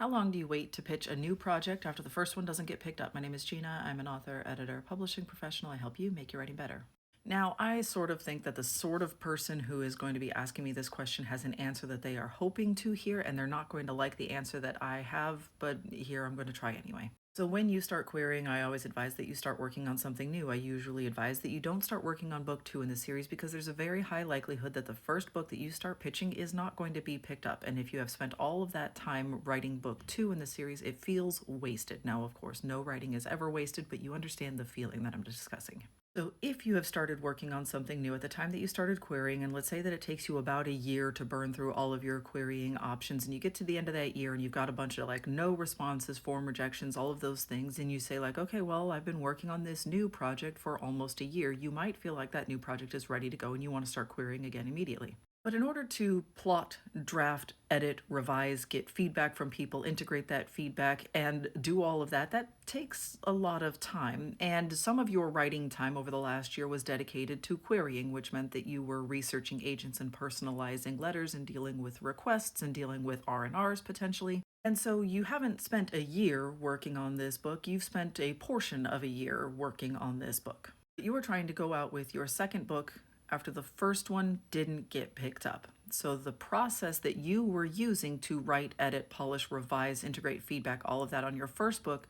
How long do you wait to pitch a new project after the first one doesn't get picked up? My name is Gina. I'm an author, editor, publishing professional. I help you make your writing better. Now, I sort of think that the sort of person who is going to be asking me this question has an answer that they are hoping to hear, and they're not going to like the answer that I have, but here I'm going to try anyway. So, when you start querying, I always advise that you start working on something new. I usually advise that you don't start working on book two in the series because there's a very high likelihood that the first book that you start pitching is not going to be picked up. And if you have spent all of that time writing book two in the series, it feels wasted. Now, of course, no writing is ever wasted, but you understand the feeling that I'm discussing. So, if you have started working on something new at the time that you started querying, and let's say that it takes you about a year to burn through all of your querying options, and you get to the end of that year and you've got a bunch of like no responses, form rejections, all of those things, and you say, like, okay, well, I've been working on this new project for almost a year, you might feel like that new project is ready to go and you want to start querying again immediately. But in order to plot, draft, edit, revise, get feedback from people, integrate that feedback, and do all of that, that takes a lot of time. And some of your writing time over the last year was dedicated to querying, which meant that you were researching agents and personalizing letters and dealing with requests and dealing with R&Rs potentially. And so you haven't spent a year working on this book, you've spent a portion of a year working on this book. You were trying to go out with your second book after the first one didn't get picked up. So the process that you were using to write, edit, polish, revise, integrate feedback, all of that on your first book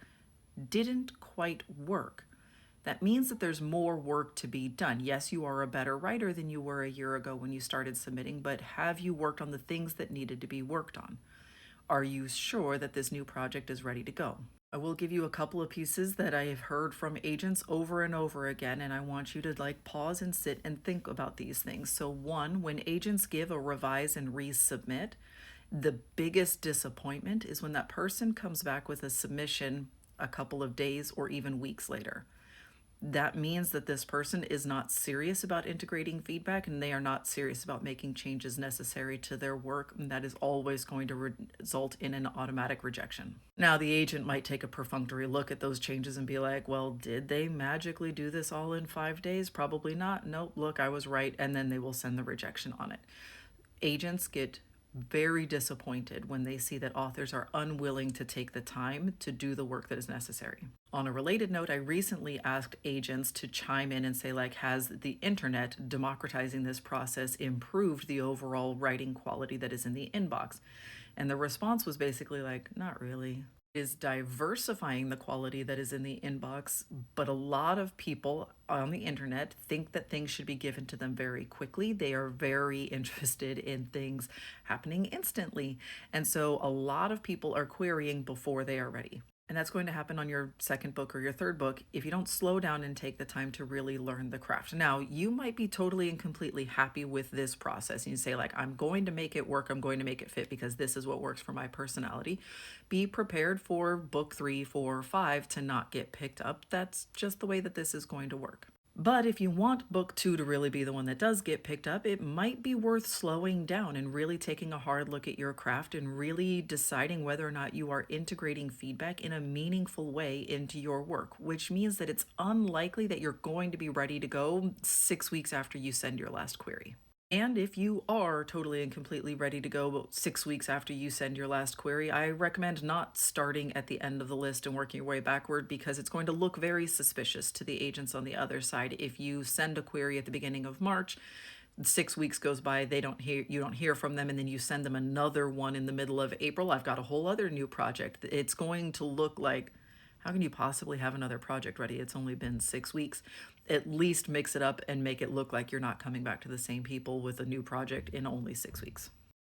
didn't quite work. That means that there's more work to be done. Yes, you are a better writer than you were a year ago when you started submitting, but have you worked on the things that needed to be worked on? Are you sure that this new project is ready to go? I will give you a couple of pieces that I have heard from agents over and over again, and I want you to like pause and sit and think about these things. So, one, when agents give a revise and resubmit, the biggest disappointment is when that person comes back with a submission a couple of days or even weeks later. That means that this person is not serious about integrating feedback and they are not serious about making changes necessary to their work. And that is always going to result in an automatic rejection. Now, the agent might take a perfunctory look at those changes and be like, well, did they magically do this all in 5 days? Probably not. Nope, look, I was right. And then they will send the rejection on it. Agents get very disappointed when they see that authors are unwilling to take the time to do the work that is necessary. On a related note, I recently asked agents to chime in and say, like, has the internet democratizing this process improved the overall writing quality that is in the inbox? And the response was basically like, not really. Is diversifying the quality that is in the inbox, but a lot of people on the internet think that things should be given to them very quickly. They are very interested in things happening instantly. And so a lot of people are querying before they are ready. And that's going to happen on your second book or your third book if you don't slow down and take the time to really learn the craft. Now, you might be totally and completely happy with this process and you say, like, I'm going to make it work, I'm going to make it fit because this is what works for my personality. Be prepared for book three, four, five to not get picked up. That's just the way that this is going to work. But if you want book two to really be the one that does get picked up, it might be worth slowing down and really taking a hard look at your craft and really deciding whether or not you are integrating feedback in a meaningful way into your work, which means that it's unlikely that you're going to be ready to go 6 weeks after you send your last query. And if you are totally and completely ready to go about 6 weeks after you send your last query, I recommend not starting at the end of the list and working your way backward because it's going to look very suspicious to the agents on the other side. If you send a query at the beginning of March, 6 weeks goes by, you don't hear from them, and then you send them another one in the middle of April. I've got a whole other new project. It's going to look like, how can you possibly have another project ready? It's only been 6 weeks. At least mix it up and make it look like you're not coming back to the same people with a new project in only 6 weeks.